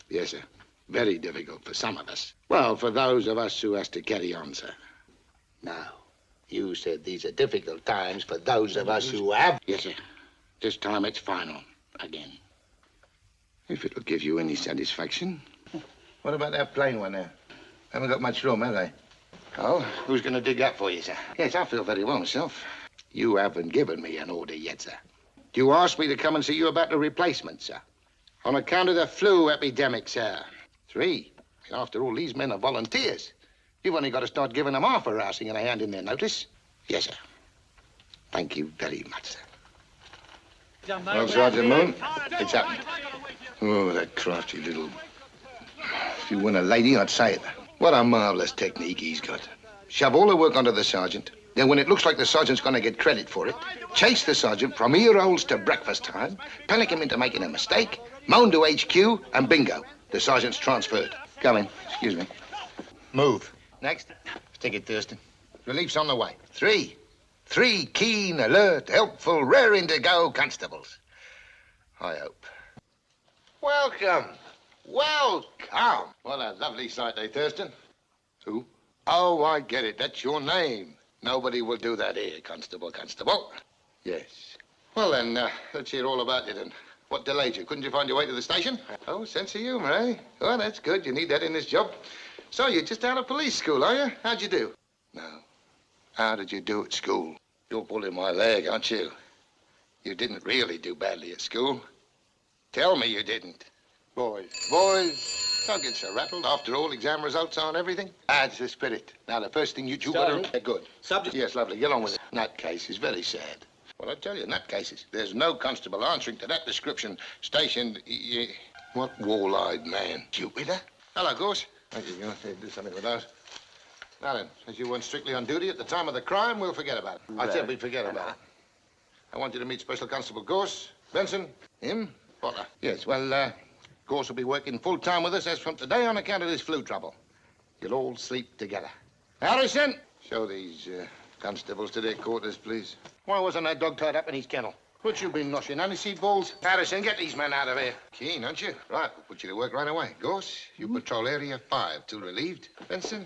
Yes, sir. Very difficult for some of us. Well, for those of us who has to carry on, sir. Now, you said these are difficult times for those of us who have... Yes, sir. This time it's final. Again. If it'll give you any satisfaction. What about that plain one there? Haven't got much room, have they? Oh, who's going to dig that for you, sir? Yes, I feel very well myself. You haven't given me an order yet, sir. You asked me to come and see you about the replacement, sir. On account of the flu epidemic, sir. 3. After all, these men are volunteers. You've only got to start giving them half a rousing and a hand in their notice. Yes, sir. Thank you very much, sir. Well, Sergeant Moon, it's happened. Oh, that crafty little... If you weren't a lady, I'd say it. What a marvelous technique he's got. Shove all the work onto the sergeant. Then when it looks like the sergeant's going to get credit for it, chase the sergeant from ear holes to breakfast time, panic him into making a mistake, moan to HQ, and bingo. The sergeant's transferred. Come in. Excuse me. Move. Next. Stick it, Thurston. Relief's on the way. 3 keen, alert, helpful, raring to go constables. I hope. Welcome. Welcome. What a lovely sight, eh, Thurston? Who? Oh, I get it. That's your name. Nobody will do that here, Constable. Yes. Well, then, let's hear all about it, and what delayed you? Couldn't you find your way to the station? Oh, sense of humor, eh? Well, that's good. You need that in this job. So, you're just out of police school, are you? How'd you do? No. How did you do at school? You're pulling my leg, aren't you? You didn't really do badly at school. Tell me you didn't. Boys, don't get so rattled. After all, exam results aren't everything. That's the spirit. Now, the first thing you two got to... Good. Subject. Yes, lovely. Get on with it. Nutcase is very sad. Well, I tell you, nutcases. There's no constable answering to that description stationed... What wall-eyed man? Jupiter? Hello, Gorse. Thank you. You're going to do something with those. Now then, as you weren't strictly on duty at the time of the crime, we'll forget about it. I said we'd forget about it. I want you to meet Special Constable Gorse, Benson, him, Potter. Yes, well, Gorse will be working full-time with us as from today on account of this flu trouble. You'll all sleep together. Harrison! Show these constables to their quarters, please. Why wasn't that dog tied up in his kennel? What you been noshing, aniseed balls? Harrison, get these men out of here. Keen, aren't you? Right, we'll put you to work right away. Gorse, you patrol Area 5 till relieved. Benson,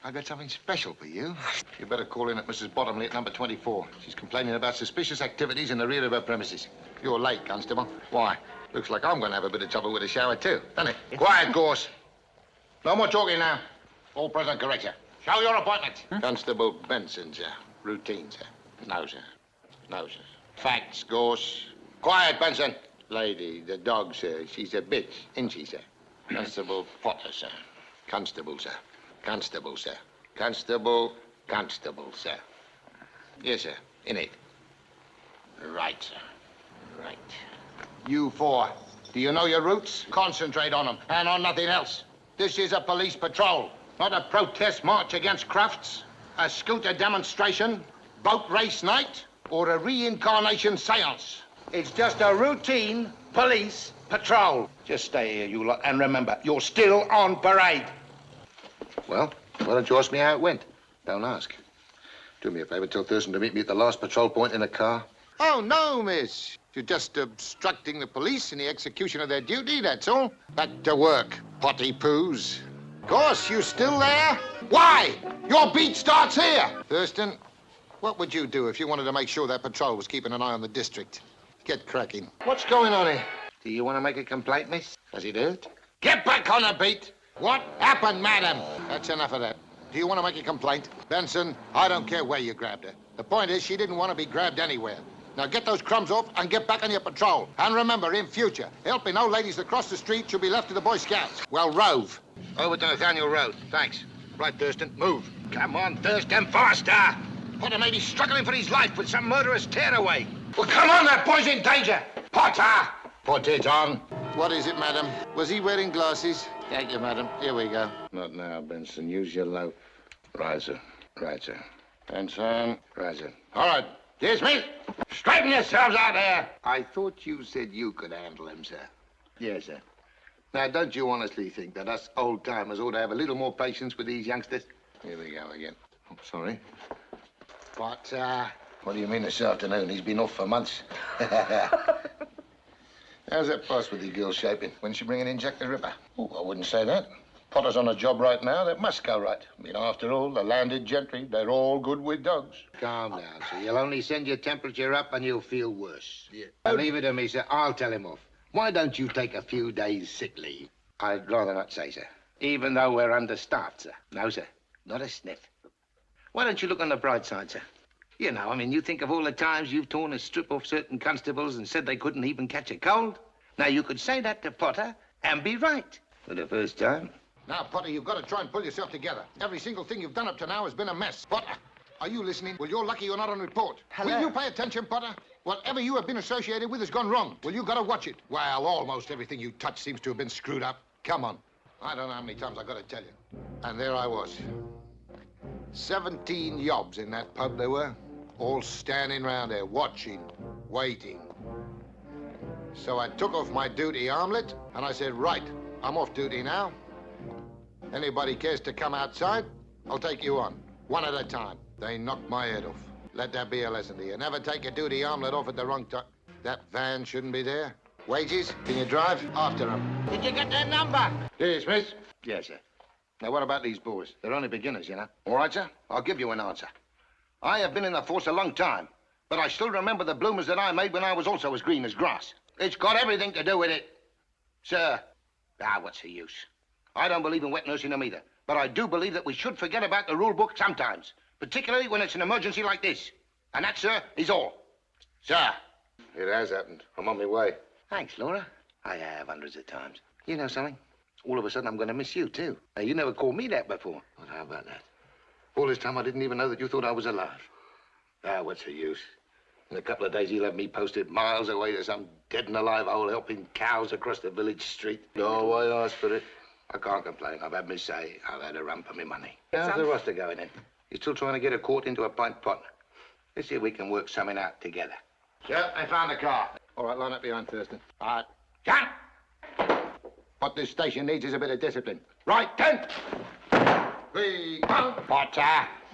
I got something special for you. You better call in at Mrs. Bottomley at number 24. She's complaining about suspicious activities in the rear of her premises. You're late, Constable. Why? Looks like I'm going to have a bit of trouble with the shower, too, doesn't it? Quiet, Gorse. No more talking now. All present, correct, sir. Show your appointment. Constable Benson, sir. Routine, sir. No, sir. No, sir. Facts, Gorse. Quiet, Benson. Lady, the dog, sir. She's a bitch, isn't she, sir? Constable Potter, sir. Constable, sir. Constable, sir. Constable, sir. Yes, sir. In it. Right, sir. Right. You 4, do you know your routes? Concentrate on them, and on nothing else. This is a police patrol, not a protest march against crafts, a scooter demonstration, boat race night, or a reincarnation seance. It's just a routine police patrol. Just stay here, you lot, and remember, you're still on parade. Well, why don't you ask me how it went? Don't ask. Do me a favor, tell Thurston to meet me at the last patrol point in a car. Oh, no, miss. You're just obstructing the police in the execution of their duty, that's all. Back to work, potty poos. Gorse, you still there? Why? Your beat starts here. Thurston, what would you do if you wanted to make sure that patrol was keeping an eye on the district? Get cracking. What's going on here? Do you want to make a complaint, miss? Has it hurt? Get back on the beat. What happened, madam? That's enough of that. Do you want to make a complaint? Benson, I don't care where you grabbed her. The point is, she didn't want to be grabbed anywhere. Now get those crumbs off and get back on your patrol. And remember, in future, helping old ladies across the street should be left to the Boy Scouts. Well, rove. Over to Nathaniel Road. Thanks. Right, Thurston, move. Come on, Thurston, faster. Potter may be struggling for his life with some murderous tearaway. Well, come on, that boy's in danger. Potter! Put it on. What is it, madam? Was he wearing glasses? Thank you, madam. Here we go. Not now, Benson. Use your low. Right, sir. Right, sir. Benson. Right, sir. All right. Dismiss. Straighten yourselves out there. I thought you said you could handle him, sir. Yes, sir. Now, don't you honestly think that us old-timers ought to have a little more patience with these youngsters? Here we go again. Oh, sorry. But, what do you mean this afternoon? He's been off for months. How's that pass with the girl shaping? When's she bringing in Jack the Ripper? Oh, I wouldn't say that. Potter's on a job right now that must go right. I mean, after all, the landed gentry, they're all good with dogs. Calm down, sir. You'll only send your temperature up and you'll feel worse. Yeah. Now, leave it to me, sir. I'll tell him off. Why don't you take a few days sick leave? I'd rather not say, sir. Even though we're understaffed, sir. No, sir. Not a sniff. Why don't you look on the bright side, sir? You know, I mean, you think of all the times you've torn a strip off certain constables and said they couldn't even catch a cold. Now, you could say that to Potter and be right for the first time. Now, Potter, you've got to try and pull yourself together. Every single thing you've done up to now has been a mess. Potter, are you listening? Well, you're lucky you're not on report. Hello? Will you pay attention, Potter? Whatever you have been associated with has gone wrong. Well, you've got to watch it. Well, almost everything you touch seems to have been screwed up. Come on. I don't know how many times I've got to tell you. And there I was. 17 yobs in that pub there were. All standing round there, watching, waiting. So I took off my duty armlet, and I said, right, I'm off duty now. Anybody cares to come outside, I'll take you on, one at a time. They knocked my head off. Let that be a lesson to you. Never take your duty armlet off at the wrong time. That van shouldn't be there. Wages, can you drive? After them. Did you get their number? Yes, miss? Yes, sir. Now, what about these boys? They're only beginners, you know. All right, sir, I'll give you an answer. I have been in the force a long time, but I still remember the bloomers that I made when I was also as green as grass. It's got everything to do with it. Sir, what's the use? I don't believe in wet nursing them either, but I do believe that we should forget about the rule book sometimes, particularly when it's an emergency like this. And that, sir, is all. Sir. It has happened. I'm on my way. Thanks, Laura. I have hundreds of times. You know something? All of a sudden, I'm going to miss you, too. Now, you never called me that before. Well, how about that? All this time, I didn't even know that you thought I was alive. What's the use? In a couple of days, you'll have me posted miles away to some dead and alive hole helping cows across the village street. No, I asked for it. I can't complain. I've had my say. I've had a run for my money. How's the roster going in? You're still trying to get a quart into a pint pot? Let's see if we can work something out together. Sir, I found the car. All right, line up behind Thurston. All right. John! What this station needs is a bit of discipline. Right, 10! 3, 1. Potter.